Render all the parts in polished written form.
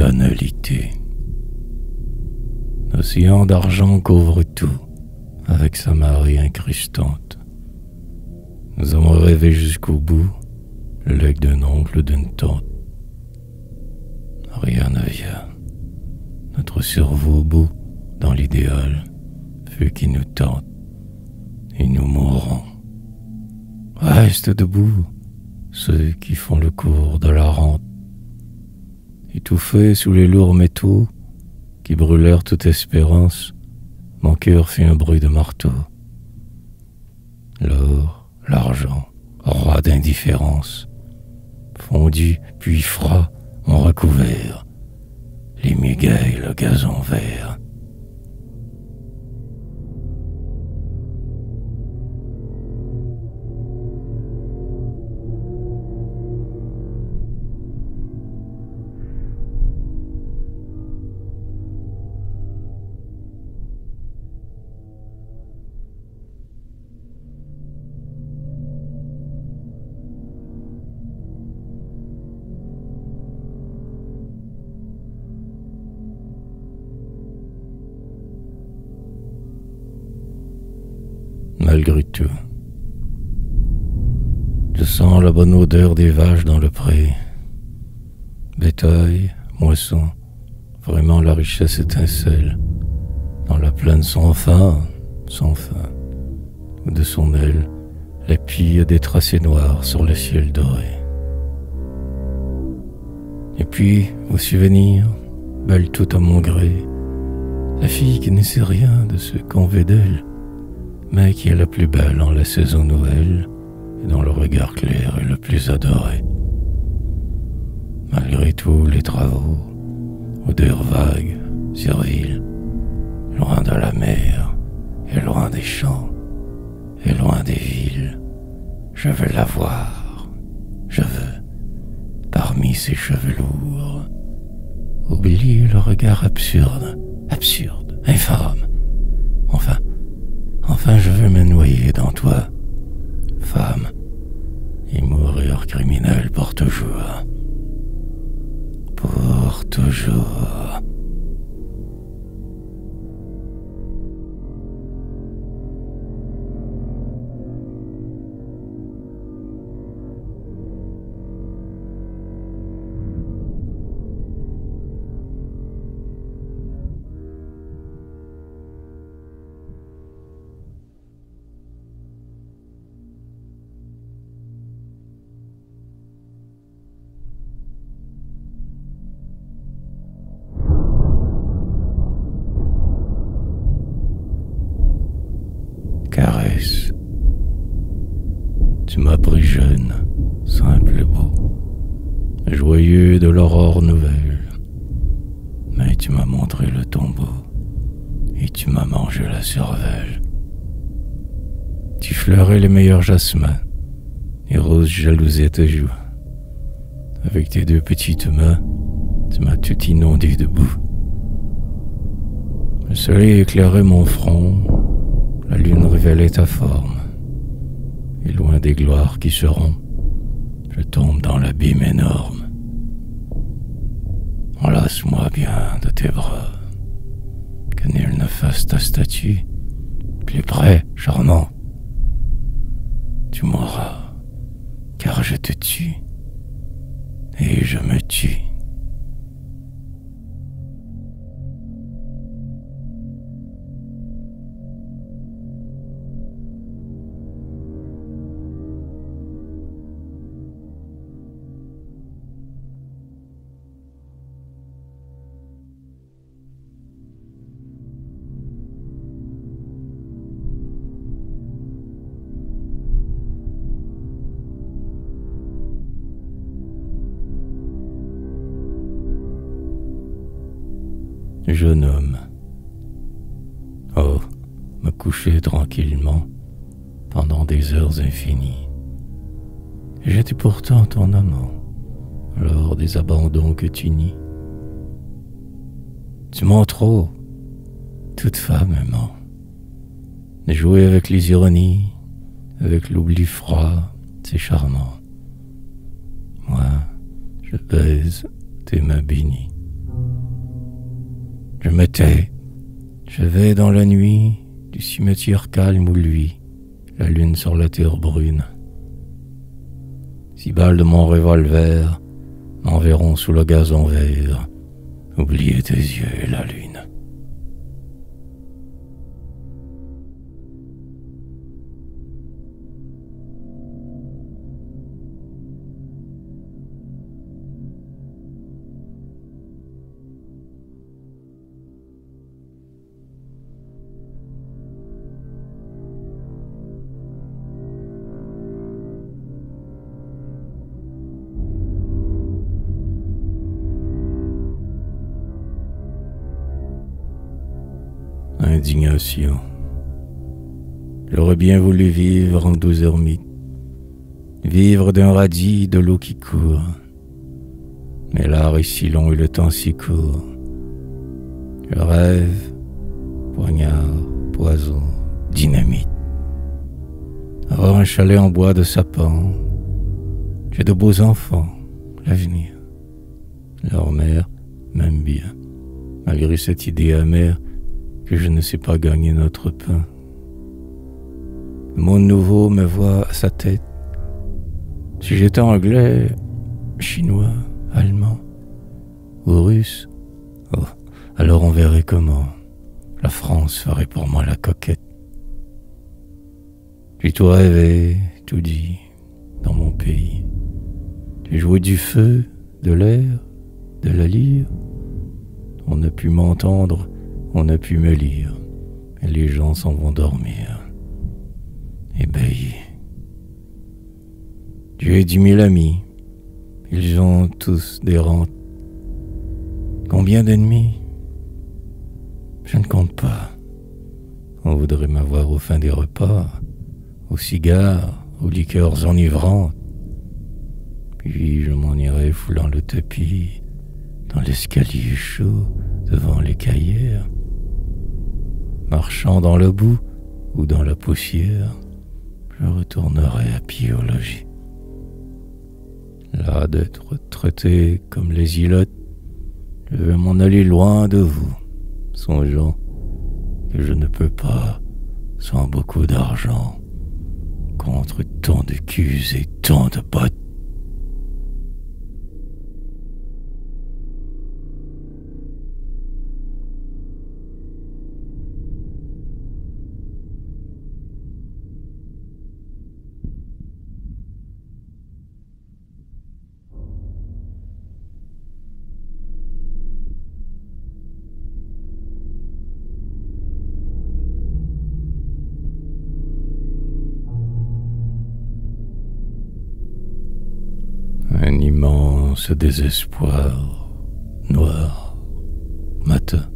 banalité. L'océan d'argent couvre tout, avec sa marée incrustante. Nous avons rêvé jusqu'au bout, le legs d'un oncle ou d'une tante. Rien ne vient. Notre cerveau au bout, dans l'idéal, feu qui nous tente, et nous mourrons. Restent debout ceux qui font le cours de la rente, étouffés sous les lourds métaux qui brûlèrent toute espérance. Mon cœur fit un bruit de marteau. L'or, l'argent, roi d'indifférence, fondu puis froid, ont recouvert les muguets et le gazon vert. Malgré tout, je sens la bonne odeur des vaches dans le pré. Bétail, moisson, vraiment la richesse étincelle dans la plaine sans fin, où de son aile, les pilles des tracés noirs sur le ciel doré. Et puis, au souvenir, belle tout à mon gré, la fille qui ne sait rien de ce qu'on veut d'elle, mais qui est la plus belle en la saison nouvelle et dont le regard clair est le plus adoré. Malgré tous les travaux, odeurs vagues, serviles, loin de la mer et loin des champs et loin des villes, je veux la voir, je veux, parmi ses cheveux lourds, oublier le regard absurde, infâme, Enfin, je veux me noyer dans toi, femme, et mourir criminel pour toujours. Pour toujours. Caresse. Tu m'as pris jeune, simple et beau, joyeux de l'aurore nouvelle, mais tu m'as montré le tombeau et tu m'as mangé la cervelle. Tu fleurais les meilleurs jasmins, les roses jalousées tes joues. Avec tes deux petites mains, tu m'as tout inondé de boue. Le soleil éclairait mon front, la lune révélait ta forme, et loin des gloires qui seront, je tombe dans l'abîme énorme. Enlace-moi bien de tes bras, que nul ne fasse ta statue, plus près, charmant. Tu mourras, car je te tue, et je me tue. Jeune homme. Oh, me coucher tranquillement pendant des heures infinies. J'étais pourtant ton amant lors des abandons que tu nies. Tu mens trop, toute femme aimant, de jouer avec les ironies, avec l'oubli froid, c'est charmant. Moi, je baise tes mains bénies Je me tais. Je vais dans la nuit du cimetière calme où luit la lune sur la terre brune. 6 balles de mon revolver m'enverront sous le gazon vert, oublier tes yeux et la lune. Indignation. J'aurais bien voulu vivre en 12 ermites, vivre d'un radis de l'eau qui court. Mais l'art est si long et le temps si court. Je rêve, poignard, poison, dynamite. Avoir un chalet en bois de sapin. J'ai de beaux enfants, l'avenir. Leur mère m'aime bien, malgré cette idée amère que je ne sais pas gagner notre pain. Le monde nouveau me voit à sa tête. Si j'étais anglais, chinois, allemand ou russe, oh, alors on verrait comment la France ferait pour moi la coquette. J'ai tout rêvé, tout dit dans mon pays. J'ai joué du feu, de l'air, de la lyre. On n'a pu m'entendre, on a pu me lire, et les gens s'en vont dormir, ébahis. J'ai 10 000 amis, ils ont tous des rentes. Combien d'ennemis? Je ne compte pas. On voudrait m'avoir au fin des repas, aux cigares, aux liqueurs enivrantes. Puis je m'en irai foulant le tapis, dans l'escalier chaud, devant les cahiers. Marchant dans le boue ou dans la poussière, je retournerai à pied au logis. Là d'être traité comme les îlots, je vais m'en aller loin de vous, songeant que je ne peux pas, sans beaucoup d'argent, contre tant de culs et tant de bottes. Un immense désespoir, noir, matin,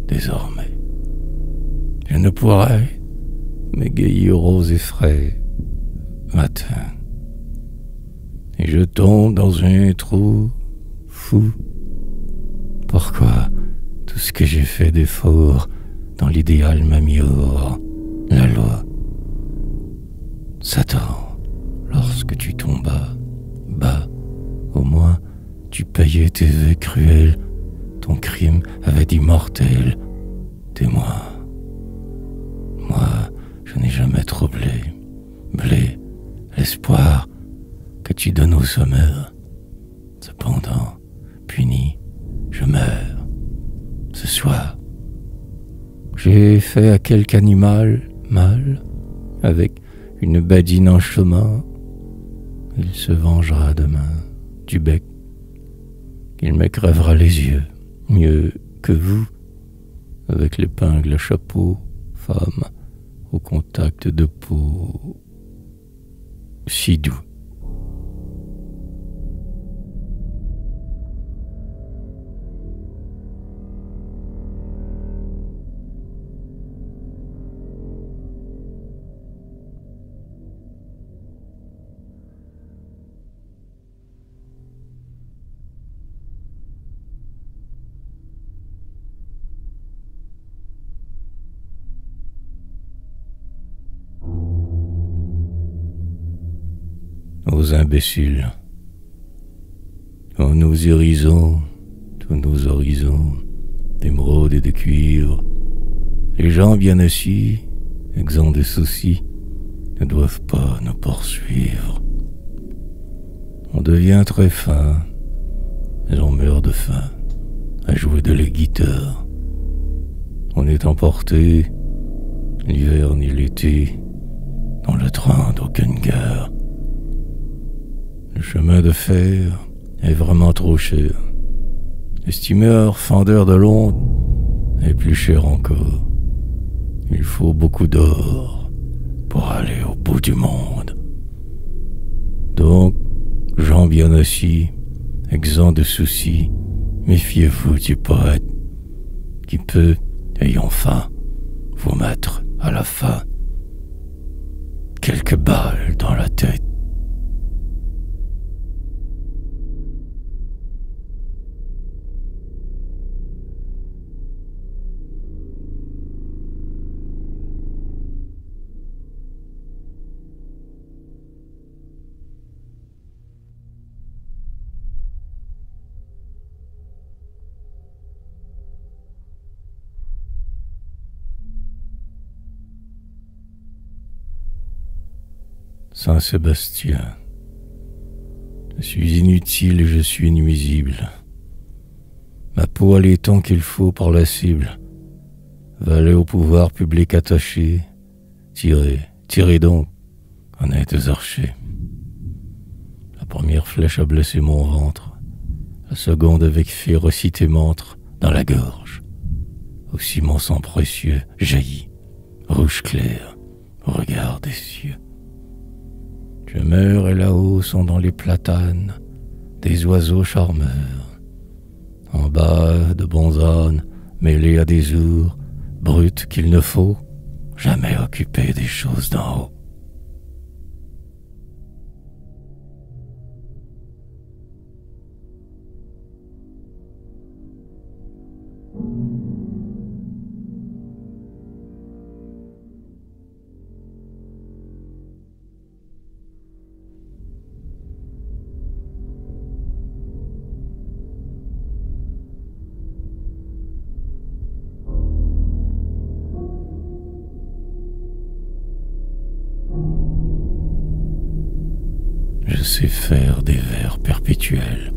désormais. Je ne pourrais m'égayer rose et frais, matin. Et je tombe dans un trou fou. Pourquoi tout ce que j'ai fait d'effort dans l'idéal m'a mis hors la loi? Satan, lorsque tu tombas bas, au moins tu payais tes vœux cruels, ton crime avait d'immortel. Témoin, moi je n'ai jamais troublé, blé, l'espoir que tu donnes au sommeur. Cependant, puni, je meurs. Ce soir, j'ai fait à quelque animal mal, avec une badine en chemin. Il se vengera demain du bec. Il me crèvera les yeux, mieux que vous, avec l'épingle à chapeau, femme, au contact de peau si doux. Aux imbéciles, tous nos horizons, d'émeraude et de cuivre. Les gens bien assis, exempts de soucis, ne doivent pas nous poursuivre. On devient très fin, mais on meurt de faim à jouer de la guitare. On est emporté, l'hiver ni l'été, dans le train d'aucune gare. Le chemin de fer est vraiment trop cher. Le steamer fendeur de Londres est plus cher encore. Il faut beaucoup d'or pour aller au bout du monde. Donc, gens bien assis, exempts de soucis, méfiez-vous du poète qui peut, ayant faim, vous mettre à la fin quelques balles dans la tête. Saint-Sébastien. Je suis inutile et je suis nuisible. Ma peau a les temps qu'il faut par la cible. Valet au pouvoir public attaché. Tirez, tirez donc, honnêtes archers. La première flèche a blessé mon ventre. La seconde avec férocité m'entre dans la gorge. Aussi mon sang précieux jaillit, rouge clair, au regard des cieux. Je meurs et là-haut sont dans les platanes des oiseaux charmeurs. En bas de bons ânes mêlés à des ours brutes qu'il ne faut jamais occuper des choses d'en haut. Je sais faire des vers perpétuels.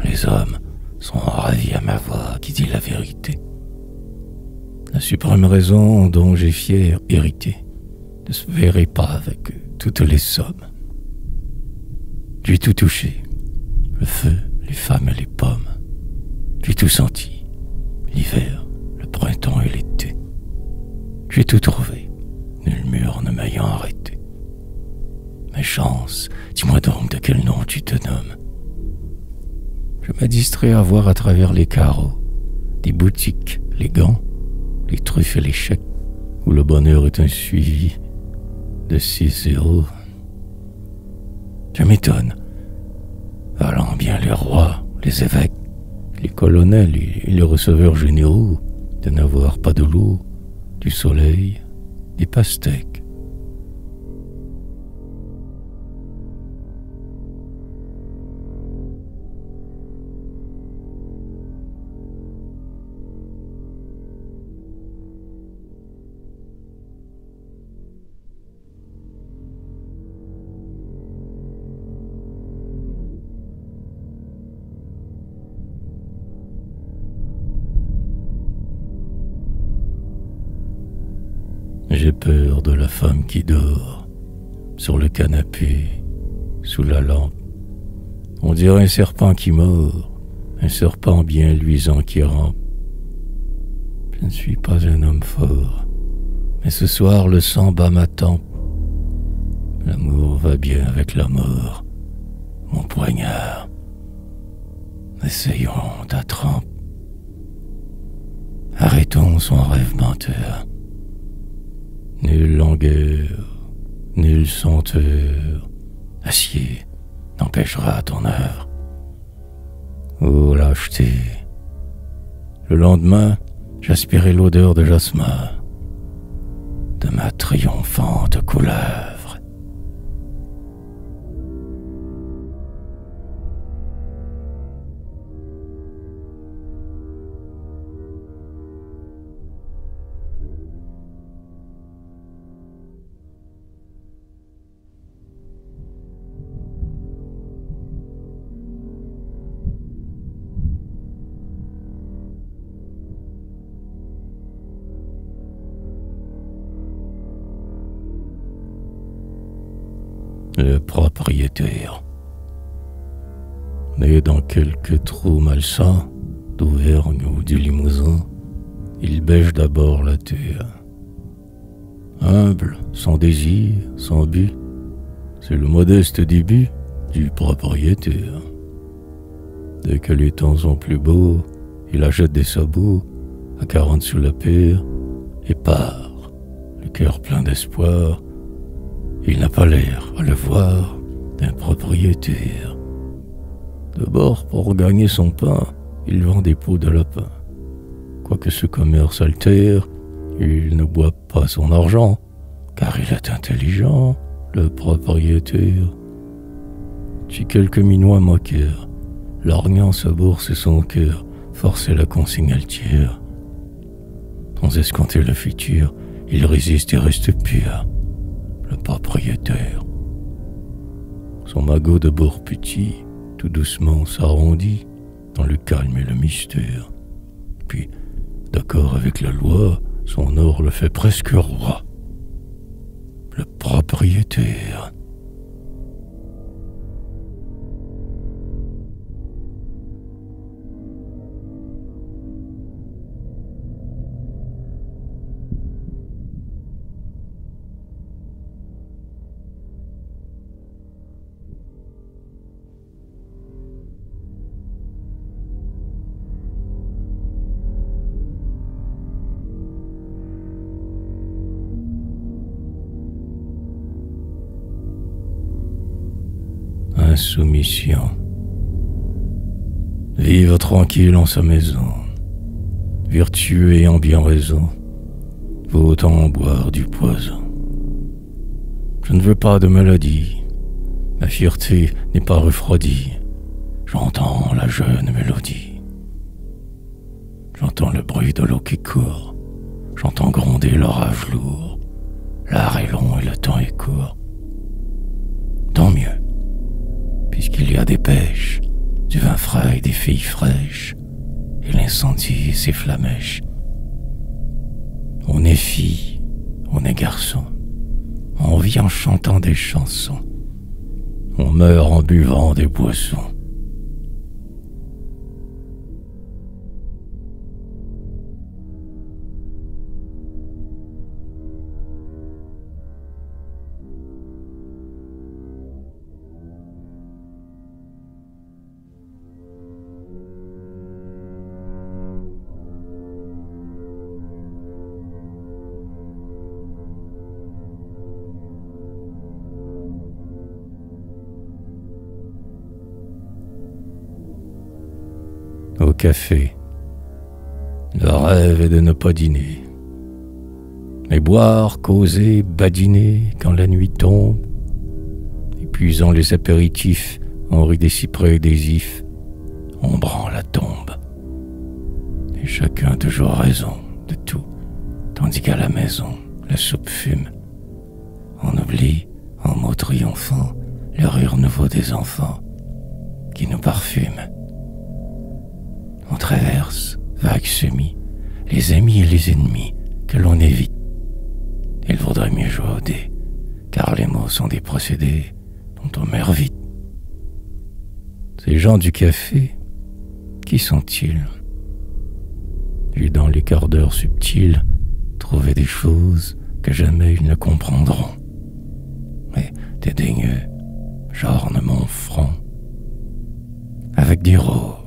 Les hommes sont ravis à ma voix qui dit la vérité. La suprême raison dont j'ai fier hérité ne se verrait pas avec toutes les sommes. J'ai tout touché, le feu, les femmes et les pommes. J'ai tout senti, l'hiver, le printemps et l'été. J'ai tout trouvé, nul mur ne m'ayant arrêté. Mes chances, dis-moi donc de quel nom tu te nommes. Je me distrais à voir à travers les carreaux des boutiques, les gants, les truffes et les chèques, où le bonheur est un suivi de 6 0. Je m'étonne, valant bien les rois, les évêques, les colonels et les receveurs généraux, de n'avoir pas de l'eau, du soleil, des pastèques. J'ai peur de la femme qui dort sur le canapé, sous la lampe. On dirait un serpent qui mord, un serpent bien luisant qui rampe. Je ne suis pas un homme fort, mais ce soir le sang bat ma tempe. L'amour va bien avec la mort, mon poignard. Essayons ta trempe. Arrêtons son rêve menteur. Nulle langueur, nulle senteur, acier n'empêchera ton œuvre. Oh lâcheté! Le lendemain, j'aspirai l'odeur de jasmin, de ma triomphante couleuvre. le propriétaire. Né dans quelques trous malsains d'Auvergne ou du Limousin, il bêche d'abord la terre. Humble, sans désir, sans but, c'est le modeste début du propriétaire. Dès que les temps sont plus beaux, il achète des sabots à 40 sous la paire et part, le cœur plein d'espoir. Il n'a pas l'air, à le voir, d'un propriétaire. D'abord, pour gagner son pain, il vend des peaux de lapin. Quoique ce commerce altère, il ne boit pas son argent, car il est intelligent, le propriétaire. Si quelques minois moquèrent, lorgnant sa bourse et son cœur, forçait la consigne altière. Sans escompter le futur, il résiste et reste pur, le propriétaire. Son magot de bord petit, tout doucement s'arrondit dans le calme et le mystère. Puis, d'accord avec la loi, son or le fait presque roi, le propriétaire. Insoumission. Vivre tranquille en sa maison, vertueux ayant bien raison, vaut autant boire du poison. Je ne veux pas de maladie, ma fierté n'est pas refroidie, j'entends la jeune mélodie. J'entends le bruit de l'eau qui court, j'entends gronder l'orage lourd, l'art est long et le temps est court. Tant mieux, puisqu'il y a des pêches, du vin frais et des filles fraîches, et l'incendie et ses flamèches. On est fille, on est garçon, on vit en chantant des chansons, on meurt en buvant des boissons. Au café, le rêve est de ne pas dîner, mais boire, causer, badiner quand la nuit tombe, épuisant les apéritifs en rit des cyprès et des ifs, ombrant la tombe. Et chacun toujours raison de tout, tandis qu'à la maison, la soupe fume. On oublie, en mots triomphants, le rire nouveau des enfants qui nous parfument. On traverse, vagues semis, les amis et les ennemis que l'on évite. Il vaudrait mieux jouer au dé, car les mots sont des procédés dont on meurt vite. Ces gens du café, qui sont-ils? J'ai dans les quarts d'heure subtils trouvé des choses que jamais ils ne comprendront. Mais dédaigneux, j'orne mon front avec des roses